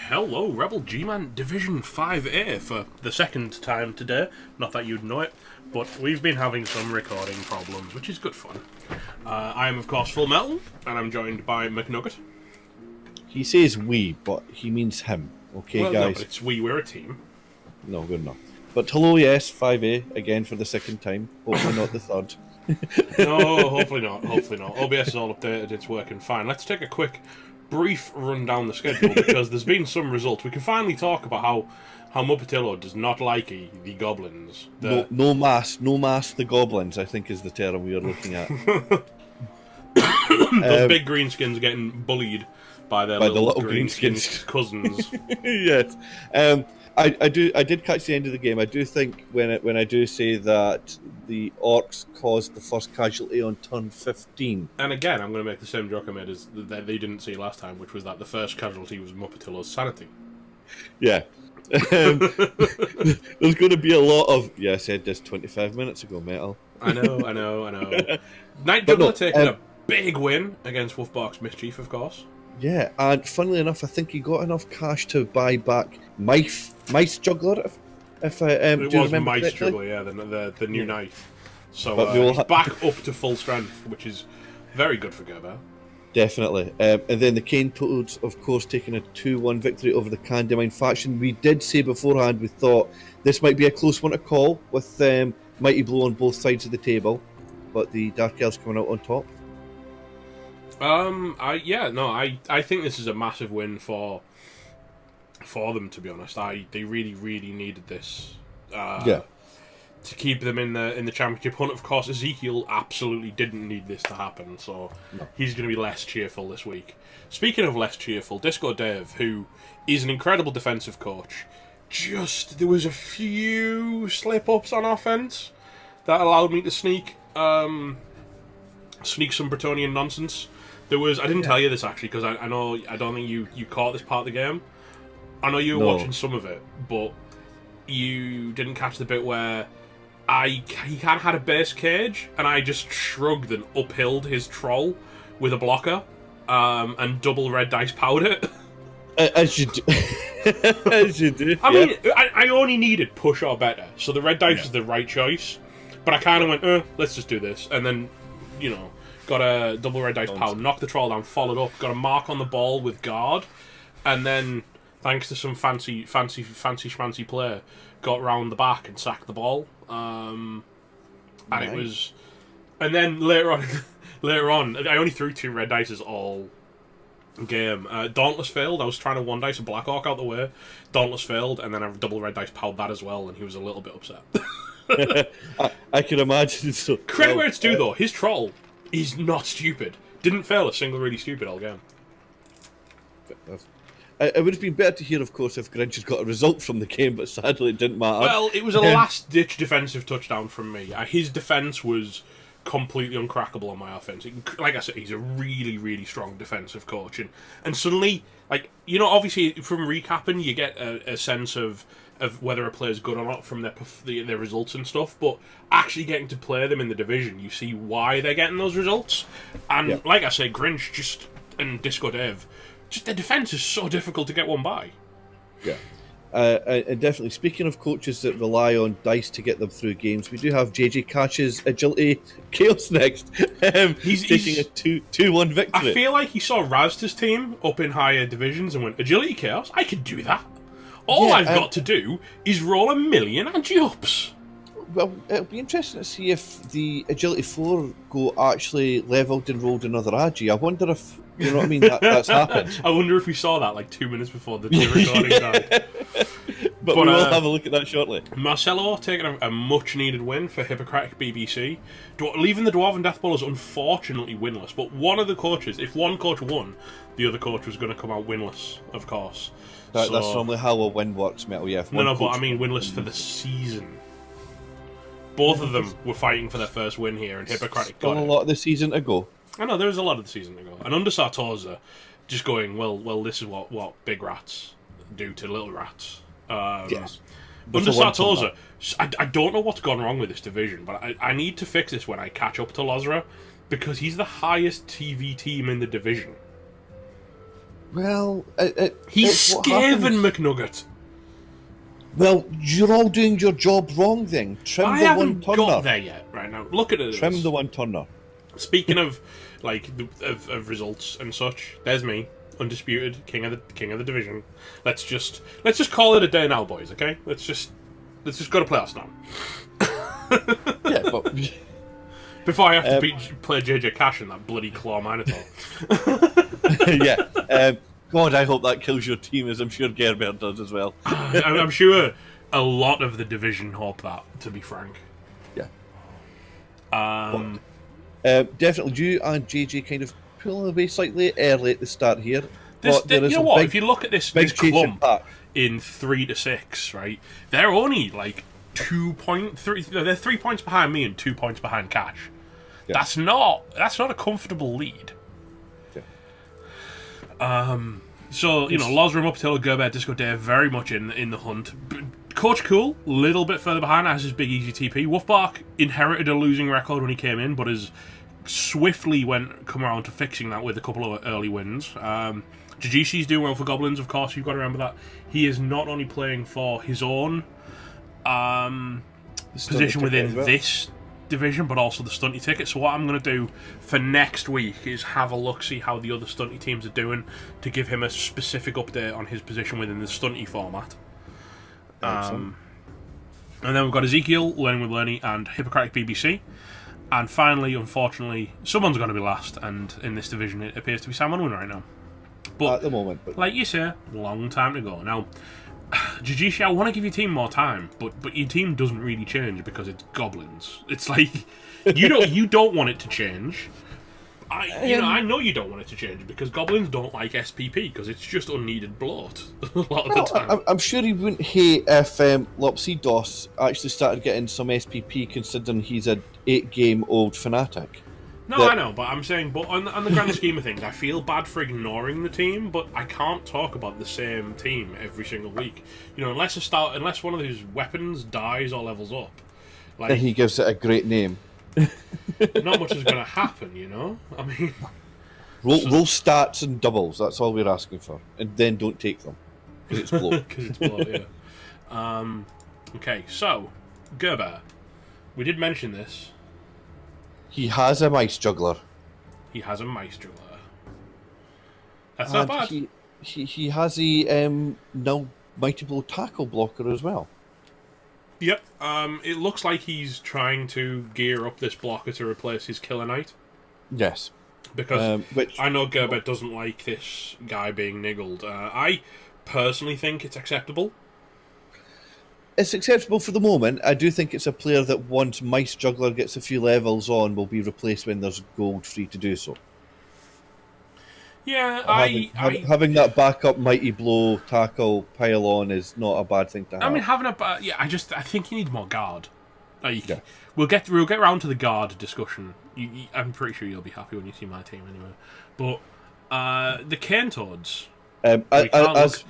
Hello, Rebel GMan Division 5A for the second time today. Not that you'd know it, but we've been having some recording problems, which is good fun. I am, of course, Full Metal, and I'm joined by Mcnugget. He says we, but he means him. Okay, Well, guys? no, but it's we're a team. No, good enough. But hello, yes, 5A, again for the second time. Hopefully not the third. No, hopefully not, hopefully not. OBS is all updated, it's working fine. Let's take a quick, brief run down the schedule, because there's been some results. We can finally talk about how Muppetillo does not like the goblins. No mass the goblins, I think is the term we are looking at. Those big greenskins getting bullied by their little greenskins cousins. Yes. I did catch the end of the game. I do think when I do say that the orcs caused the first casualty on turn 15. And again, I'm going to make the same joke I made as that they didn't see last time, which was that the first casualty was Muppetillo's sanity. Yeah. There's going to be a lot of... Yeah, I said this 25 minutes ago, Metal. I know. Night Juggler taking a big win against Wolfbark's Mischief, of course. Yeah, and funnily enough, I think he got enough cash to buy back Mice Juggler, if I it do was remember Mice correctly. Juggler, yeah, the new knife. So But he's back up to full strength, which is very good for Gerber. Definitely. And then the Cane Toads, of course, taking a 2-1 victory over the Candymine faction. We did say beforehand we thought this might be a close one to call, with Mighty Blow on both sides of the table, but the Dark Elves coming out on top. I think this is a massive win for them, to be honest. They really needed this. To keep them in the championship hunt. Of course, Ezekiel absolutely didn't need this to happen, so he's going to be less cheerful this week. Speaking of less cheerful, Disco Dave, who is an incredible defensive coach, there was a few slip-ups on offense that allowed me to sneak some Bretonian nonsense. I didn't tell you this actually, because I don't think you caught this part of the game. I know you were watching some of it, but you didn't catch the bit where he kind of had a base cage, and I just shrugged and uphilled his troll with a blocker, and double red dice powered it. As you do. As you do. I mean, I only needed push or better, so the red dice was the right choice. But I kind of went, let's just do this, and then, got a double red dice power, knocked the troll down, followed up, got a mark on the ball with guard, and then, thanks to some fancy schmancy play, got round the back and sacked the ball. And it was, and then later on, I only threw 2 red dices all game. Dauntless failed. I was trying to one dice a Black Hawk out the way. Dauntless failed, and then I double red dice powered that as well, and he was a little bit upset. I can imagine. So credit where it's due, though. His troll is not stupid. Didn't fail a single really stupid all game. It would have been better to hear, of course, if Grinch had got a result from the game, but sadly it didn't matter. Well, it was a last-ditch defensive touchdown from me. His defense was completely uncrackable on my offense. Like I said, he's a really strong defensive coach. And suddenly, obviously from recapping, you get a sense of whether a player's good or not from their results and stuff, but actually getting to play them in the division, you see why they're getting those results. And like I say, Grinch and Disco Dave, their defense is so difficult to get one by. Yeah. And definitely, speaking of coaches that rely on dice to get them through games, we do have JJ Cash's Agility Chaos next. He's taking a 2-1 victory. I feel like he saw Raz's team up in higher divisions and went, Agility Chaos? I can do that. All I've got to do is roll 1,000,000 agi-ups. Well, it'll be interesting to see if the Agility 4 go actually levelled and rolled another agi. I wonder if, you know what I mean, that's happened. I wonder if we saw that 2 minutes before the recording died. But we will have a look at that shortly. Marcelo taking a much-needed win for Hippocratic BBC. Leaving the Dwarven Death Bowlers unfortunately winless. But one of the coaches, if one coach won, the other coach was going to come out winless, of course. That's normally how a win works, Metal. Yeah. No, but I mean winless for the season. Both of them were fighting for their first win here, and Hippocratic got a lot of the season to go. I know, there was a lot of the season to go. And under Sartosa, just going, well, this is what big rats do to little rats. Yes. Under Sartosa, I don't know what's gone wrong with this division, but I need to fix this when I catch up to Lozra, because he's the highest TV team in the division. Well, He's it's what Skaven happens. Mcnugget. Well, you're all doing your job wrong then. Trim I the haven't one got turner. there yet. Right now, look at it. Trim the one turner. Speaking of of results and such, there's me, undisputed king of the division. Let's just call it a day now, boys. Okay, let's just go to playoffs now. Yeah, but Before I have to play JJ Cash in that bloody claw minotaur. yeah. God, I hope that kills your team, as I'm sure Gerbert does as well. I'm sure a lot of the division hope that, to be frank. Yeah. Um, Definitely, you and JJ kind of pulling away slightly early at the start here. this, But there you is know a what? big, If you look at this big chasing clump pack. in 3 to 6, right? They're only like 2.3. They're 3 points behind me and 2 points behind Cash. Yeah. That's not a comfortable lead. Yeah. So, Losram, Uptail, Gerbert, Disco Dave very much in the hunt. Coach Cool, a little bit further behind, has his big easy TP. Wolfbark inherited a losing record when he came in, but has swiftly come around to fixing that with a couple of early wins. Jajishi's doing well for Goblins, of course, you've got to remember that. He is not only playing for his own position within this division, but also the stunty ticket. So what I'm going to do for next week is have a look, see how the other stunty teams are doing, to give him a specific update on his position within the stunty format. And then we've got Ezekiel, Learning with Learning, and Hippocratic BBC. And finally, unfortunately, someone's going to be last, and in this division it appears to be Sam Unwin right now. But at the moment, but like you say, long time to go. Now, Jijishi, I want to give your team more time, but your team doesn't really change because it's goblins. It's like you don't want it to change. I know you don't want it to change because goblins don't like SPP because it's just unneeded bloat a lot of the time. I'm sure he wouldn't hate if Lopsidos actually started getting some SPP, considering he's an 8-game-old fanatic. No, I know, but I'm saying, but on the grand scheme of things, I feel bad for ignoring the team, but I can't talk about the same team every single week. Unless one of his weapons dies or levels up, And he gives it a great name. not much is going to happen, I mean, roll stats and doubles. That's all we're asking for, and then don't take them because it's blow. Because it's blow, yeah. Okay, so Gerber, we did mention this. He has a mice juggler. He has a mice juggler. That's not bad. He has a now mighty blow tackle blocker as well. Yep. It looks like he's trying to gear up this blocker to replace his Killer Knight. Yes. Because I know Gerbert doesn't like this guy being niggled. I personally think it's acceptable. It's acceptable for the moment. I do think it's a player that once Mice Juggler gets a few levels on will be replaced when there's gold free to do so. Yeah, having that backup mighty blow tackle pile on is not a bad thing to have. I mean, I think he needs more guard. We'll get around to the guard discussion. I'm pretty sure you'll be happy when you see my team anyway. But the Cane Toads. As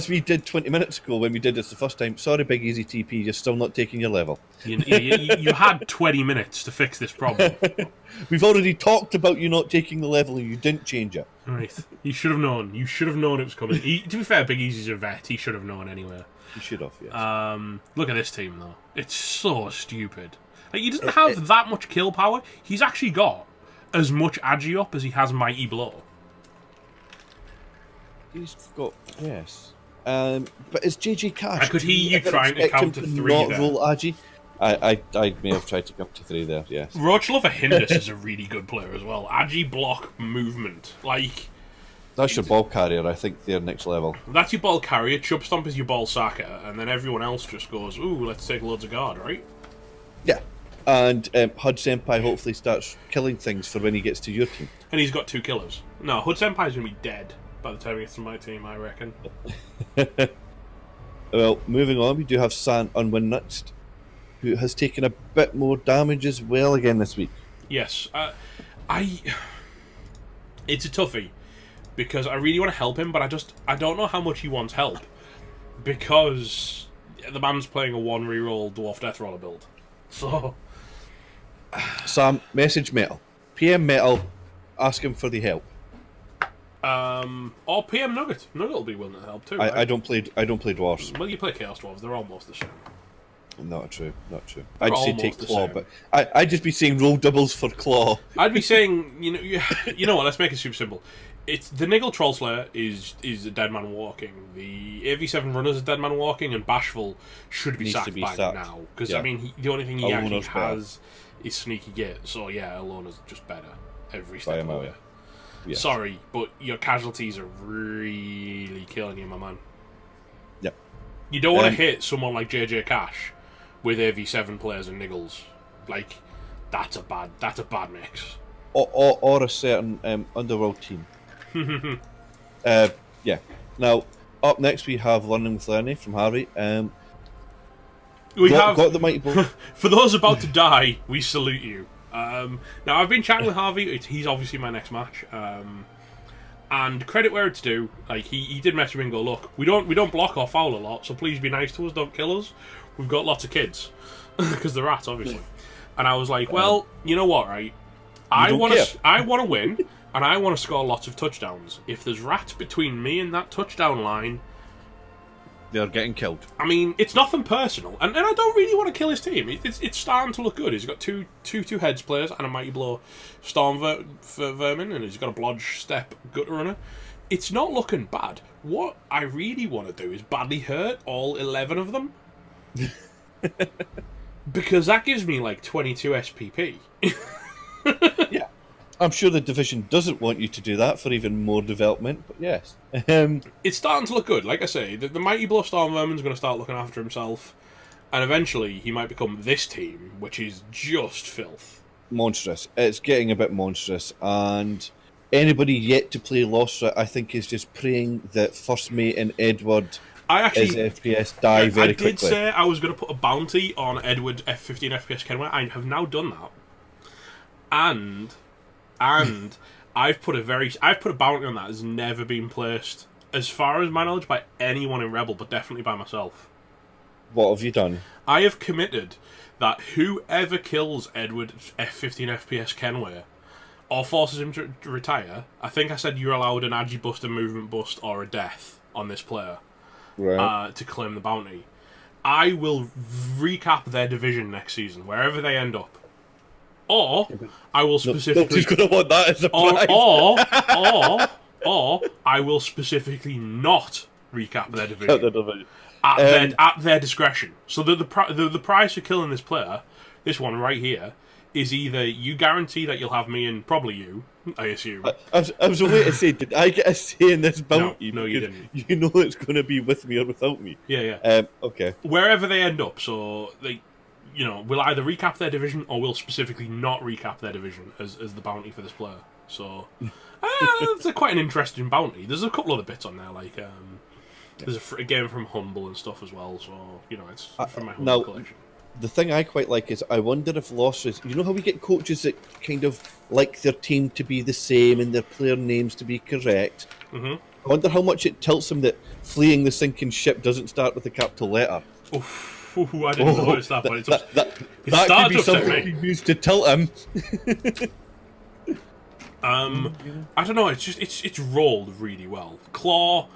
we did 20 minutes ago when we did this the first time. Sorry, Big Easy TP, you're still not taking your level. You had 20 minutes to fix this problem. We've already talked about you not taking the level and you didn't change it. Right. You should have known. You should have known it was coming. To be fair, Big Easy's a vet. He should have known anyway. He should have, yes. Look at this team, though. It's so stupid. Like, he doesn't have that much kill power. He's actually got as much agi up as he has mighty blow. He's got, yes. But it's JJ Cash. I could hear you trying to count to 3 not there. Roll Agi. I may have tried to count to 3 there, yes. Roachlover Hindus is a really good player as well. Agi block movement. Like, that's your ball carrier. I think they're next level. That's your ball carrier. Chub Stomp is your ball sacker. And then everyone else just goes, ooh, let's take loads of guard, right? Yeah. And Hud Senpai hopefully starts killing things for when he gets to your team. And he's got 2 killers. No, Hud Senpai's going to be dead by the time he gets to my team, I reckon. Well, moving on, we do have San Unwin next, who has taken a bit more damage as well again this week. Yes. It's a toughie, because I really want to help him, but I don't know how much he wants help, because the man's playing a 1 reroll Dwarf Death Roller build. So... Sam, message Metal. PM Metal, ask him for the help. Or PM Nugget. Nugget will be willing to help too. Right? I don't play dwarves. Well, you play Chaos Dwarves. They're almost the same. Not true. They're I'd say almost take the claw, same. but I'd just be saying roll doubles for claw. I'd be saying, you know what? Let's make it super simple. It's the Niggle Trollslayer is a dead man walking. The AV7 runner is a dead man walking, and Bashful should be Needs sacked to be by sacked. now. Because Yeah. I mean, the only thing he actually Alona's better. has is Sneaky Git. So yeah, Alona's just better every By step a of the mile. way. Yes. Sorry, but your casualties are really killing you, my man. Yep. You don't want to hit someone like JJ Cash with AV7 players and Niggles. Like, that's a bad mix. Or a certain underworld team. Yeah. Now, up next we have Learning with Lerny from Harvey. We have got the mighty bow. for those about to die, we salute you. Now I've been chatting with Harvey. He's obviously my next match. And credit where it's due. Like he did message me and go, look, we don't block or foul a lot, so please be nice to us. Don't kill us. We've got lots of kids because they're rats, obviously. And I was like, well, you know what, right? I want to win, and I want to score lots of touchdowns. If there's rats between me and that touchdown line, They're getting killed. I mean, it's nothing personal, and I don't really want to kill his team. It's starting to look good. He's got two heads players and a mighty blow storm vermin, and he's got a blodge step gutter runner. It's not looking bad. What I really want to do is badly hurt all 11 of them, because that gives me like 22 SPP. Yeah. I'm sure the division doesn't want you to do that for even more development, but yes. It's starting to look good. Like I say, the mighty blow storm vermin's going to start looking after himself, and eventually he might become this team, which is just filth. Monstrous. It's getting a bit monstrous, and anybody yet to play Lostra, I think, is just praying that First Mate and Edward his FPS die very quickly. I did say I was going to put a bounty on Edward F15 FPS Kenway. I have now done that, and I've put a bounty on that has never been placed, as far as my knowledge, by anyone in Rebel, but definitely by myself. What have you done? I have committed that whoever kills Edward F15 FPS Kenway or forces him to retire, I think I said you're allowed an agi bust, a movement bust, or a death on this player, Right. to claim the bounty. I will recap their division next season, wherever they end up. Or I will specifically Nobody's going to want that as a prize. or I will specifically not recap their division at their discretion. So the prize for killing this player, this one right here, is either you guarantee that you'll have me and probably you, I assume. I was waiting to say, did I get a say in this bounty? No, you didn't. You know it's going to be with me or without me. Yeah. Okay. Wherever they end up, so they, we'll either recap their division or we'll specifically not recap their division as the bounty for this player. So it's quite an interesting bounty. There's a couple other bits on there, like there's a game from Humble and stuff as well. So it's from my Humble collection. The thing I quite like is I wonder if losses. You know how we get coaches that kind of like their team to be the same and their player names to be correct. Mm-hmm. I wonder how much it tilts them that fleeing the sinking ship doesn't start with a capital letter. I didn't notice that, but that could be something you use to tilt him. I don't know. It's rolled really well. The claw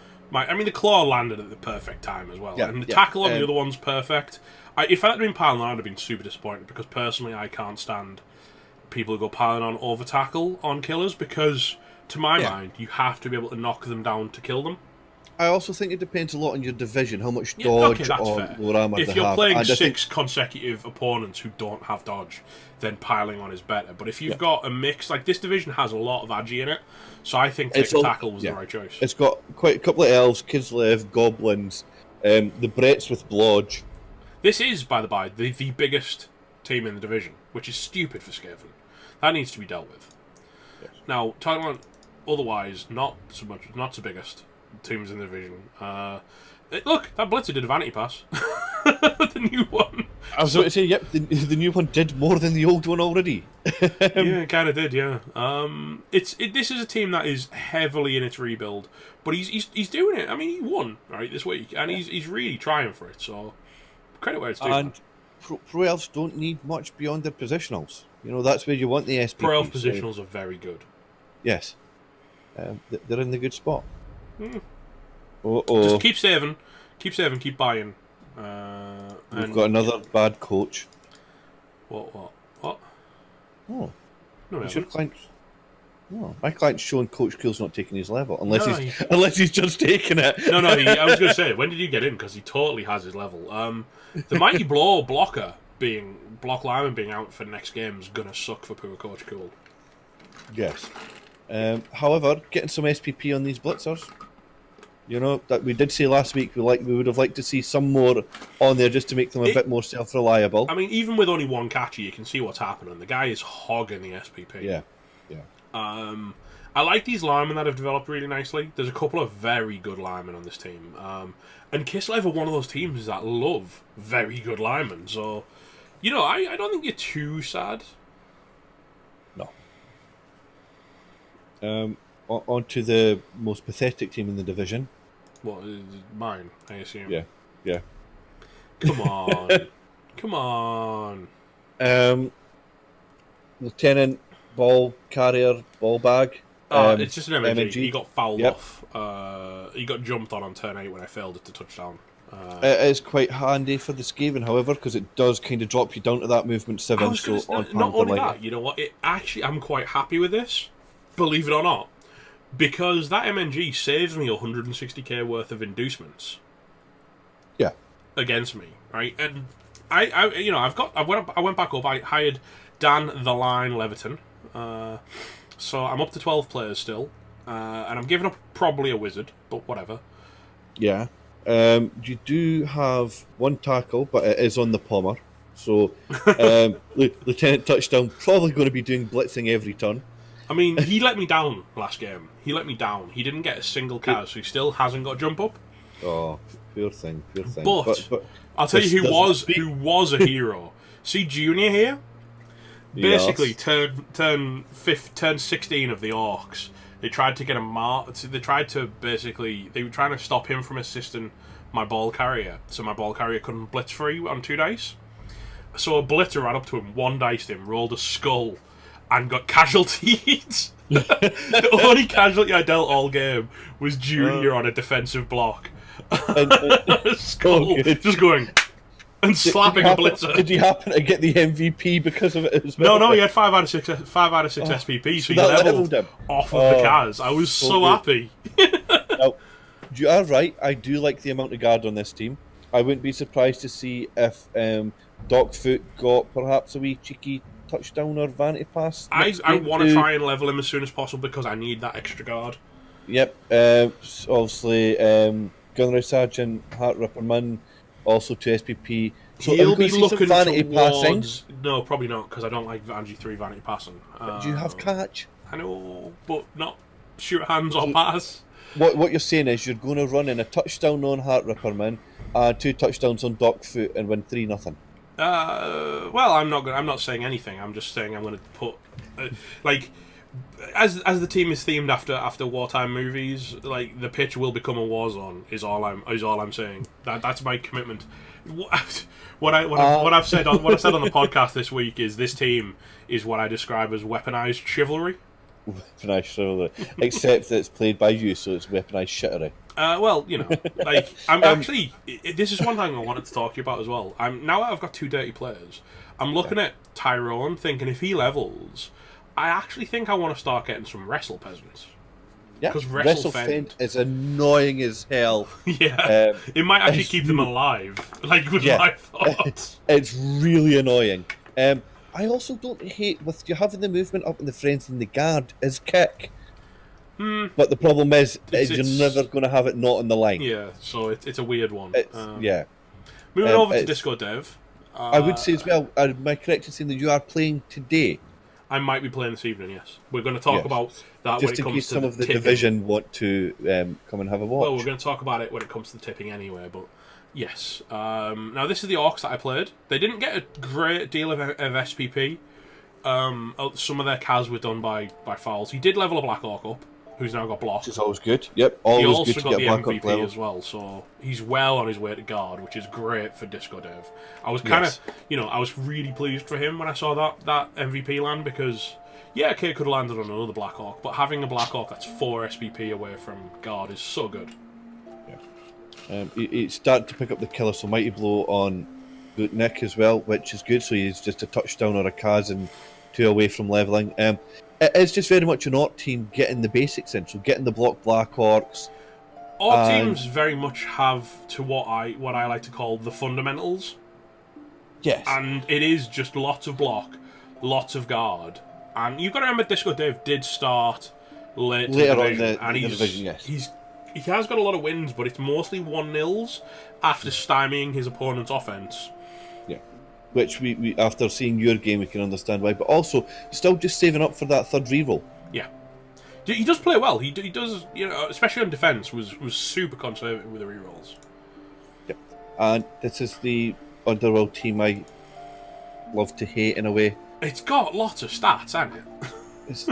landed at the perfect time as well, and the tackle on the other one's perfect. If I had been piling on, I'd have been super disappointed because personally, I can't stand people who go piling on over tackle on killers because, to my mind, you have to be able to knock them down to kill them. I also think it depends a lot on your division, how much dodge or lower armor they have. If you're playing six consecutive opponents who don't have dodge, then piling on is better. But if you've got a mix, like this division has a lot of agi in it, so I think tackle was the right choice. It's got quite a couple of elves, Kislev, goblins, the Bretts with blodge. This is, by the by, the biggest team in the division, which is stupid for Skaven. That needs to be dealt with. Yes. Now, talking about otherwise, not the biggest teams in the division. Look, that Blitzer did a vanity pass. The new one. I was about to say, yep, the new one did more than the old one already. Yeah, it kind of did, yeah. This is a team that is heavily in its rebuild, but he's doing it. I mean, he won this week, and he's really trying for it. So credit where it's due. And pro elves don't need much beyond their positionals. That's where you want the SP. Pro elf positionals are very good. Yes. they're in the good spot. Mm. Oh, just keep saving, keep buying. We've got another bad coach. What? Oh, No, we is your haven't. client? No, my client's showing Coach Cool's not taking his level unless No, unless he's just taking it. No. I was going to say, when did you get in? Because he totally has his level. The mighty block lineman being out for the next game is going to suck for poor Coach Cool. Yes. However, getting some SPP on these blitzers. You know that we did say last week we would have liked to see some more on there just to make them a bit more self-reliable. I mean, even with only one catcher, you can see what's happening. The guy is hogging the SPP. Yeah. I like these linemen that have developed really nicely. There's a couple of very good linemen on this team. And Kislev are one of those teams that love very good linemen. So, I don't think you're too sad. No. On to the most pathetic team in the division. What, mine, I assume? Yeah. Come on. Come on. Lieutenant, ball carrier, ball bag. It's just an MG. MG. He got fouled off. He got jumped on turn 8 when I failed it to touchdown. It is quite handy for the Skaven, however, because it does kind of drop you down to that movement 7. Not only that, you know what? I'm quite happy with this, believe it or not, because that MNG saves me 160k worth of inducements. Yeah. Against me, right? And I went back up. I hired Dan the Line Leviton, so I'm up to 12 players still, and I'm giving up probably a wizard, but whatever. Yeah. You do have one tackle, but it is on the Palmer. So, Lieutenant Touchdown probably going to be doing blitzing every turn. I mean, he let me down last game. He let me down. He didn't get a single catch, so he still hasn't got jump up. Oh, poor thing. But I'll tell you who was a hero. See Junior here? Basically, turn 16 of the Orcs. They tried to get they were trying to stop him from assisting my ball carrier, so my ball carrier couldn't blitz free on 2 dice. So a blitzer ran up to him, 1 diced him, rolled a skull, and got casualtied. The only casualty I dealt all game was Junior on a defensive block. Skull, just going and slapping a blitzer. Did he happen to get the MVP because of it as well? No, he had 5 out of 6 SPP, so he leveled him off of the Kaz. I was so happy. Now, you are right. I do like the amount of guard on this team. I wouldn't be surprised to see if Dogfoot got perhaps a wee cheeky touchdown or vanity pass. I want to try and level him as soon as possible because I need that extra guard. Yep. Obviously, Gunnery Sergeant, Heart Ripperman, also 2 SPP. So he'll be looking vanity towards... passing. No, probably not, because I don't like Angie 3 vanity passing. Do you have catch? I know, but not shoot hands or pass. What you're saying is you're going to run in a touchdown on Heart Ripperman and 2 touchdowns on Dogfoot and win 3-0. Well, I'm not saying anything. I'm just saying I'm going to put as the team is themed after wartime movies, like the pitch will become a war zone. Is all I'm saying. That's my commitment. What I've said on the podcast this week is this team is what I describe as weaponized chivalry. Weaponized chivalry, except that it's played by you, so it's weaponized shittery. Well, I'm actually. This is one thing I wanted to talk to you about as well. Now that I've got 2 dirty players, I'm looking at Tyrone, thinking if he levels, I actually think I want to start getting some wrestle peasants. Yeah, because WrestleFend is annoying as hell. Yeah, it might actually keep them alive. With my thoughts, it's really annoying. I also don't hate with you having the movement up in the friends in the guard is kick. But the problem is you're never going to have it not on the line. Yeah, so it's a weird one. Moving over to Disco Dev. I would say as well, am I correct in saying that you are playing today? I might be playing this evening, yes. We're going to talk about that just when it comes to case some of the tipping. division want to come and have a watch. Well, we're going to talk about it when it comes to the tipping anyway, but yes. Now, this is the Orcs that I played. They didn't get a great deal of SPP. Some of their Kaz were done by fouls. He did level a Black Orc up, who's now got block. Which is always good. Yep, always he also good to got get the Black MVP as well, so he's well on his way to guard, which is great for Disco Dev. I was kind of, I was really pleased for him when I saw that MVP land because, Yeah, okay, it could have landed on another Black Hawk, but having a Black Hawk that's 4 SPP away from guard is so good. Yeah. He's starting to pick up the killer, so Mighty Blow on Nick as well, which is good. So he's just a touchdown or a Kaz and 2 away from levelling. It's just very much an ARC team getting the basics in, so getting the block Black Orcs. All teams very much have to what I like to call the fundamentals. Yes. And it is just lots of block, lots of guard. And you've got to remember Disco Dave did start later on and the division, yes. He has got a lot of wins, but it's mostly 1-0s after stymieing his opponent's offense. Yeah. Which we after seeing your game we can understand why, but also still just saving up for that third reroll. Yeah. He does play well. He does, especially on defense, was super conservative with the rerolls. Yep. And this is the Underworld team I love to hate in a way. It's got lots of stats, hasn't it?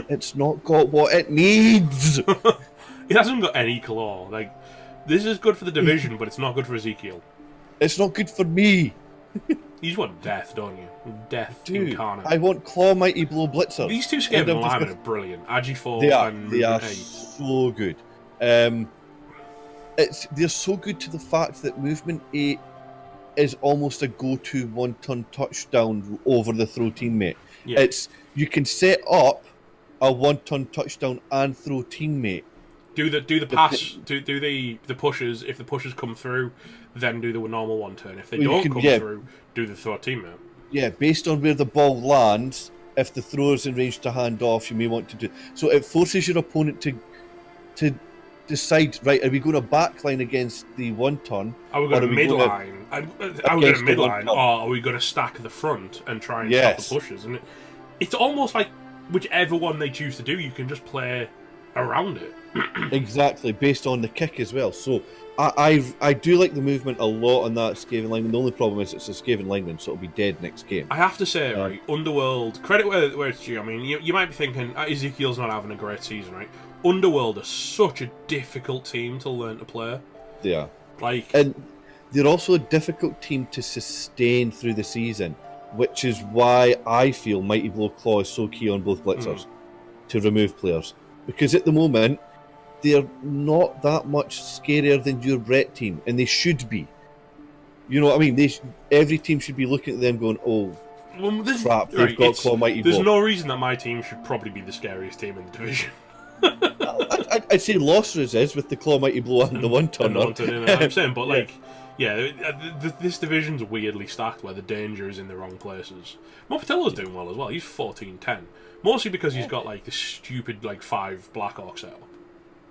It's not got what it needs. It hasn't got any claw. Like, this is good for the division, but it's not good for Ezekiel. It's not good for me. You just want death, don't you? Death incarnate. I want Claw Mighty Blow Blitzer. These two Skaven linemen are brilliant. Agi4 they are 8. So good. They're so good to the fact that Movement 8 is almost a go-to one-ton touchdown over the throw teammate. Yeah. You can set up a one-ton touchdown and throw teammate. Do the pass, do the pushes. If the pushes come through, then do the normal one turn. If they don't come through, do the throw teammate. Yeah, based on where the ball lands, if the thrower's in range to hand off, you may want to do. So it forces your opponent to decide, right, are we going to backline against the one turn? Are we going to midline? Are we going to midline, or are we going to stack the front and try and stop the pushes? And it's almost like whichever one they choose to do, you can just play around it. Exactly, based on the kick as well. So I do like the movement a lot on that Skaven lineman. The only problem is it's a Skaven lineman, so it'll be dead next game. I have to say, right, Underworld, credit where it's due. I mean, you might be thinking, Ezekiel's not having a great season, right? Underworld are such a difficult team to learn to play. They are. And they're also a difficult team to sustain through the season, which is why I feel Mighty Blow Claw is so key on both blitzers to remove players. Because at the moment, they're not that much scarier than your Brett team, and they should be. You know what I mean? Every team should be looking at them going, oh, crap, they've got Claw Mighty Blow. There's no reason that my team should probably be the scariest team in the division. I'd say Losser's is with the Claw Mighty Blow and the one-ton. I'm saying, but this division's weirdly stacked where the danger is in the wrong places. Mopatello's doing well as well. He's 14-10. Mostly because he's got this stupid 5 Black Orc setup.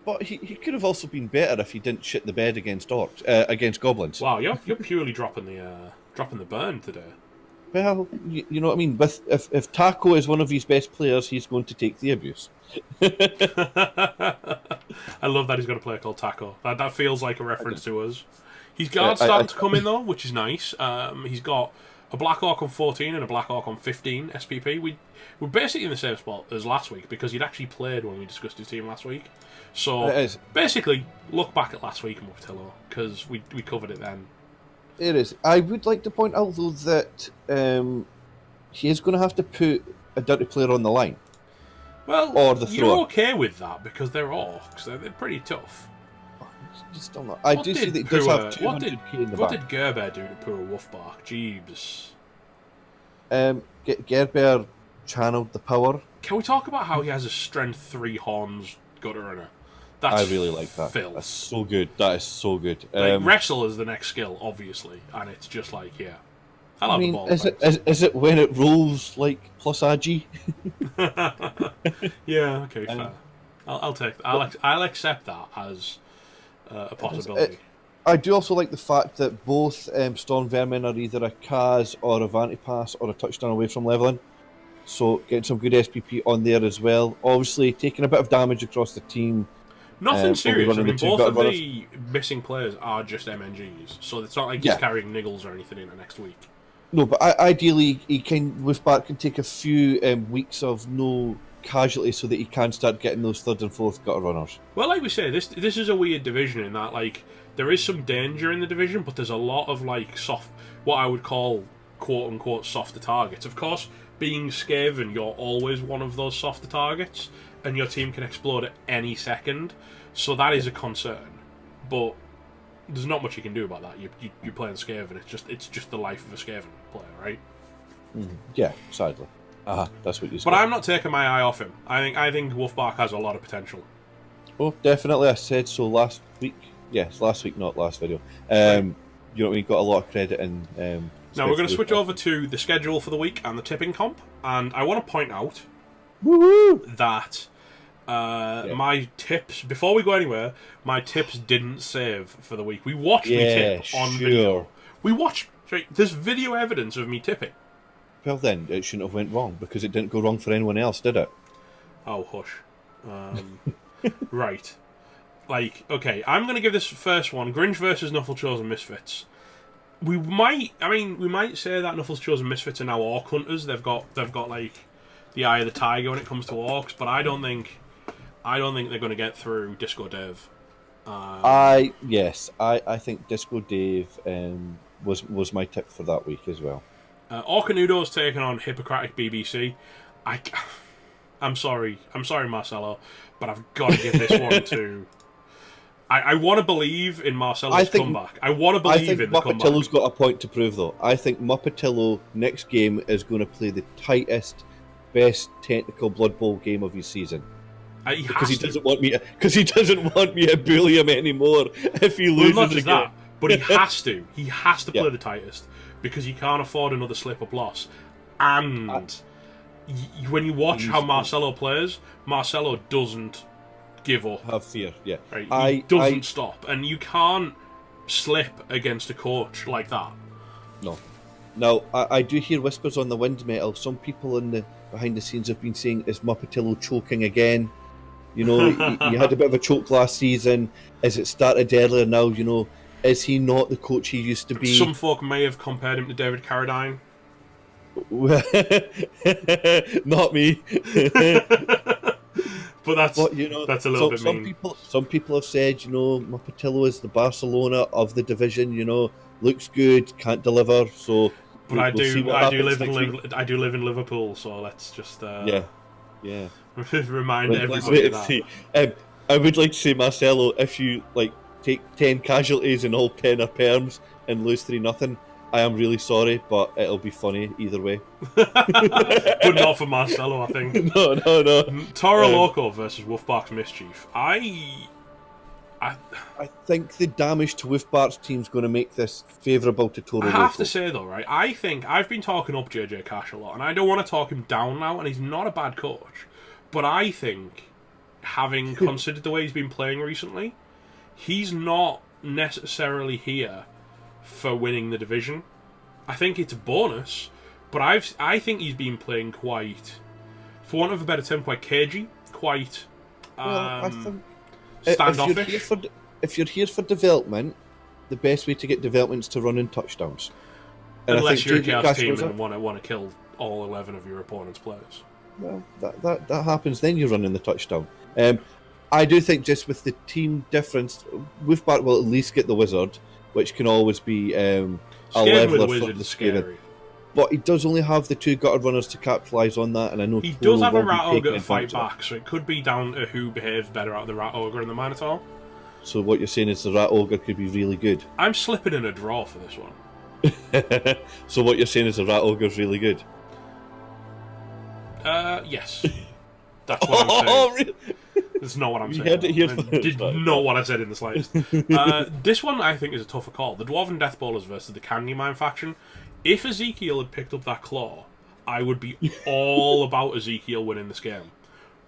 But he could have also been better if he didn't shit the bed against orcs, against goblins. Wow, you're purely dropping the burn today. Well, you know what I mean. If Taco is one of his best players, he's going to take the abuse. I love that he's got a player called Taco. That feels like a reference to us. His guard's starting to come in though, which is nice. He's got a Black Orc on 14 and a Black Orc on 15 SPP. We're basically in the same spot as last week because he'd actually played when we discussed his team last week. So basically, look back at last week in Mopatello because we covered it then. It is. I would like to point out though that he is going to have to put a dirty player on the line. Well, or the thrower. You're okay with that because they're orcs. They're pretty tough. Still not. I do see that he does have 200k in the What back. did Gerber do to poor Wolfbark? Jeebs. Gerber channeled the power. Can we talk about how he has a strength 3 horns gutter runner? That's I really like that. Filth. That's so good. That is so good. Wrestle is the next skill, obviously, and it's just yeah. I love the ball. Is it when it rolls plus agi? Yeah. Okay. Fair. I'll take that. I'll accept that as a possibility. I do also like the fact that both Storm Vermin are either a Kaz or a Vanty Pass or a touchdown away from leveling. So getting some good SPP on there as well. Obviously taking a bit of damage across the team. Nothing serious. I mean, both of the missing players are just MNGs, so it's not like he's carrying niggles or anything into next week. No, but ideally, Wolfbark can take a few weeks of no casualty so that he can start getting those third and fourth gutter runners. Well, like we say, this is a weird division in that there is some danger in the division, but there's a lot of soft, what I would call quote unquote softer targets. Of course, being Skaven, you're always one of those softer targets, and your team can explode at any second. So that is a concern, but there's not much you can do about that. You're playing Skaven. It's just the life of a Skaven player, right? Yeah, sadly. That's what you said. But I'm not taking my eye off him. I think Wolfbark has a lot of potential. Oh, definitely. I said so last week. Yes, last week, not last video. Right. You know, we got a lot of credit in. Now we're going to switch over to the schedule for the week and the tipping comp, and I want to point out that my tips, before we go anywhere, my tips didn't save for the week. We watched me tip on video. We watched. There's video evidence of me tipping. Well, then it shouldn't have went wrong because it didn't go wrong for anyone else, did it? Oh, hush. Right. Like, okay, I'm going to give this first one, Grinch versus Knuffle Chosen Misfits. We might say that Knuffles Chosen Misfits are now Orc Hunters. They've got like the eye of the tiger when it comes to Orcs, but I don't think they're going to get through Disco Dave. I think Disco Dave was my tip for that week as well. Orcanudo's taking on Hippocratic BBC. I'm sorry, Marcelo, but I've got to give this one to. I want to believe in Marcelo's comeback. I want to believe in the comeback. Muppetillo's got a point to prove, though. I think Muppetillo next game is going to play the tightest, best technical Blood Bowl game of his season. Because he doesn't want me to bully him anymore if he loses not just again. that, but he has to. He has to play the tightest because he can't afford another slip-up loss. And when you watch how Marcelo plays, Marcelo doesn't give up. Have fear, yeah. Right? He doesn't stop, and you can't slip against a coach like that. No. Now, I do hear whispers on the wind, metal. Some people behind the scenes have been saying, is Muppetillo choking again? You know, he had a bit of a choke last season. Is it started earlier now? You know, is he not the coach he used to be? Some folk may have compared him to David Carradine. Not me. But that's a little bit mean. Some people have said, you know, Muppetillo is the Barcelona of the division. You know, looks good, can't deliver. So, but I do live in Liverpool, so let's just remind everybody of that. I would like to say, Marcelo, if you take 10 casualties and all 10 are perms and lose 3-0. I am really sorry, but it'll be funny either way. But not for Marcelo, I think. No. Toro Loco versus Wolfbark's Mischief. I think the damage to Wolfbark's team's going to make this favourable to Toro Loco. I have to say, though, right, I think I've been talking up JJ Cash a lot, and I don't want to talk him down now, and he's not a bad coach. But I think, having considered the way he's been playing recently, he's not necessarily here for winning the division. I think it's a bonus, but I think he's been playing quite, for want of a better term, quite cagey, quite I think standoffish. If you're here for development, the best way to get development is to run in touchdowns. And unless you're a chaos team and want to kill all 11 of your opponent's players. Well, that happens. Then you run in the touchdown. I do think just with the team difference, Wolfbark will at least get the wizard, which can always be a leveler for the Skaven. But he does only have the 2 gutter runners to capitalise on that, and I know he does have a rat ogre to fight back, so it could be down to who behaves better out of the rat ogre and the Minotaur. So what you're saying is the rat ogre could be really good. I'm slipping in a draw for this one. So what you're saying is the rat ogre's really good. Yes. That's what I'm saying. Really? That's not what I'm saying. Heard it here not what I said in the slightest. This one, I think, is a tougher call. The Dwarven Death Bowlers versus the Candyman faction. If Ezekiel had picked up that claw, I would be all about Ezekiel winning this game.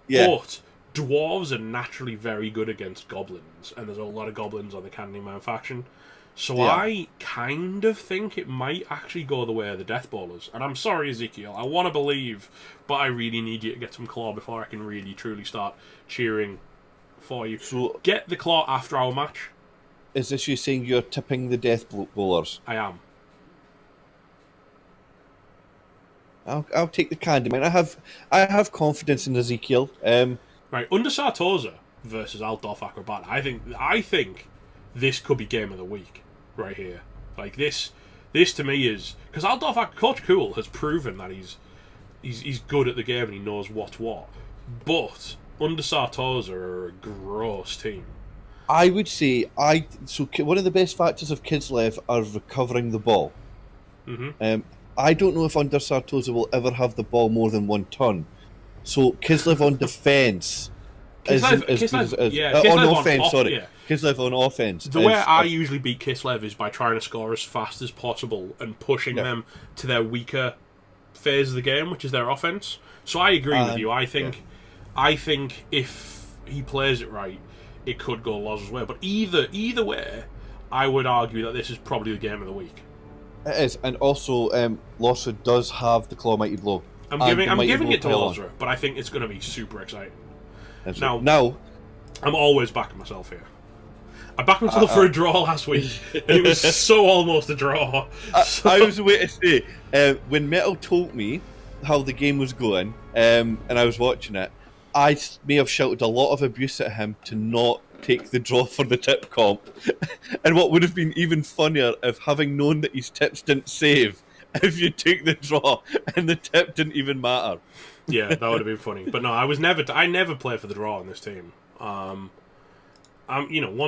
Yeah. But dwarves are naturally very good against goblins, and there's a lot of goblins on the Candyman faction. So yeah. I kind of think it might actually go the way of the Death Bowlers. And I'm sorry, Ezekiel, I want to believe, but I really need you to get some claw before I can really, truly start cheering for you. So, get the claw after our match. Is this you saying you're tipping the Death Bowlers? I am. I'll take the Candyman. I have confidence in Ezekiel. Right, under Sartosa versus Altdorf Acrobat, I think this could be game of the week right here. Like this to me is because Coach Cool has proven that he's good at the game and he knows what's what. But under Sartosa are a gross team. I would say one of the best factors of Kislev are recovering the ball. Mm-hmm. I don't know if under Sartosa will ever have the ball more than one turn. So Kislev on defence isn't as good as on offence. Sorry, Kislev on offence. The way I usually beat Kislev is by trying to score as fast as possible and pushing them to their weaker phase of the game, which is their offence. So I agree with you. I think if he plays it right, it could go Loz's way. But either way, I would argue that this is probably the game of the week. It is, and also Losra does have the Claw Mighty Blow. I'm giving it to Lozra, but I think it's going to be super exciting. Now, I'm always backing myself here. I backed myself for a draw last week, and it was so almost a draw. I was waiting to say, when Metal told me how the game was going, and I was watching it, I may have shouted a lot of abuse at him to not take the draw for the tip comp. And what would have been even funnier if, having known that his tips didn't save, if you took the draw and the tip didn't even matter. Yeah, that would have been funny. But no, I never play for the draw on this team. One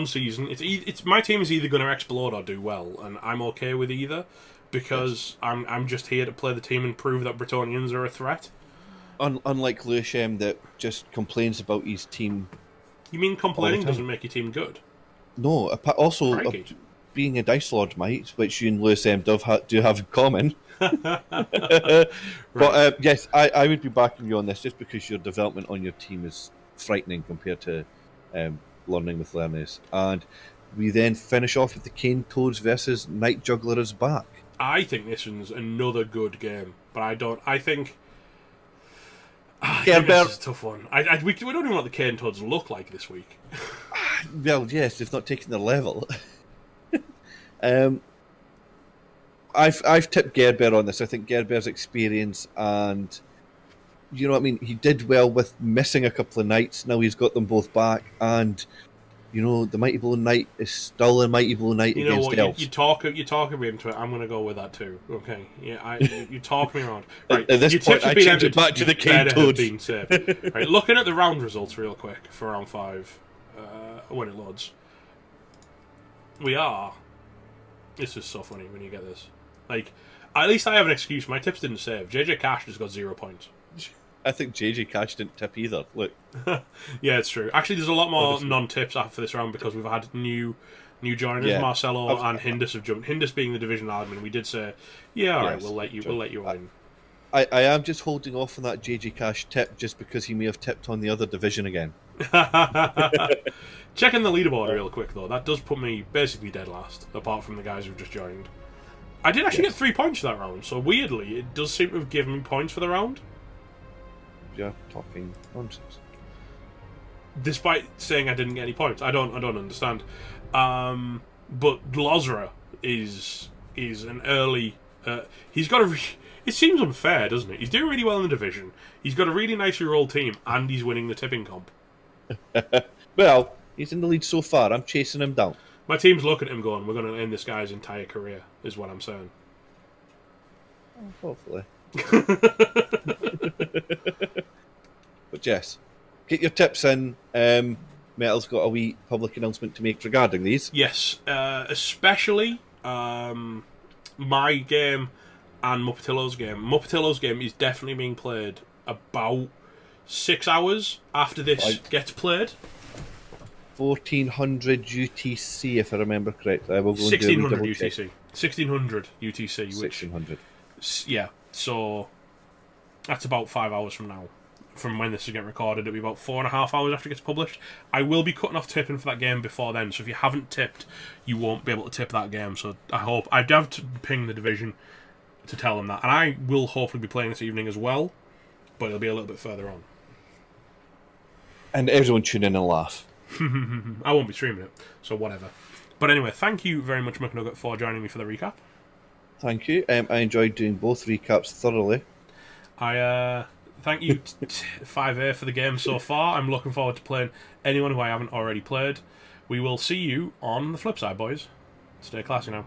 season, it's my team is either going to explode or do well, and I'm okay with either because I'm just here to play the team and prove that Bretonians are a threat. Unlike Lewisham that just complains about his team. You mean complaining doesn't make your team good? No, also being a Dice Lord, mate, which you and Lewisham do have in common. Right. But yes, I would be backing you on this just because your development on your team is frightening compared to learning with Lernes. And we then finish off with the Cane Toads versus Night Juggler is back. I think this one's another good game, but I think Gerber, this is a tough one. We don't even know what the Cane Toads look like this week. Well, yes, they've not taken their level. I've tipped Gerber on this. I think Gerber's experience and you know what I mean. He did well with missing a couple of nights. Now he's got them both back, and you know the Mighty Blow Knight is still a Mighty Blow Knight against elves. You talk me into it. I'm going to go with that too. Okay, yeah, you talk me around. Right, at this point, I change it back to the Cane Toads. Right, looking at the round results real quick for round 5, when it loads. This is so funny when you get this. Like, at least I have an excuse. My tips didn't save. JJ Cash just got 0 points. I think JJ Cash didn't tip either. Look. Yeah, it's true. Actually, there's a lot more non-tips after this round because we've had new joiners. Yeah. Marcelo and Hindus have jumped. Hindus being the division admin, we did say, yeah, all right, we'll let you win. I am just holding off on that JJ Cash tip just because he may have tipped on the other division again. Checking the leaderboard real quick though, that does put me basically dead last, apart from the guys who've just joined. I did actually get 3 points for that round, so weirdly, it does seem to have given me points for the round. You're talking nonsense. Despite saying I didn't get any points, I don't understand. But Lozra is an early. He's got a. It seems unfair, doesn't it? He's doing really well in the division. He's got a really nicely rolled team, and he's winning the tipping comp. Well, he's in the lead so far. I'm chasing him down. My team's looking at him going, we're going to end this guy's entire career, is what I'm saying. Hopefully. But yes, get your tips in. Metal's got a wee public announcement to make regarding these. Yes, especially my game and Mupatillo's game. Mupatillo's game is definitely being played about 6 hours after this gets played. 1400 UTC, if I remember correctly. I will go 1600 UTC. 1600 UTC. 1600. Yeah, so that's about 5 hours from now. From when this is getting recorded, it'll be about 4.5 hours after it gets published. I will be cutting off tipping for that game before then, so if you haven't tipped, you won't be able to tip that game. So I hope I'd have to ping the division to tell them that, and I will hopefully be playing this evening as well, but it'll be a little bit further on. And everyone tune in and laugh. I won't be streaming it, so whatever. But anyway, thank you very much, Mcnugget, for joining me for the recap. Thank you. I enjoyed doing both recaps thoroughly. I thank you, 5A, for the game so far. I'm looking forward to playing anyone who I haven't already played. We will see you on the flip side, boys. Stay classy now.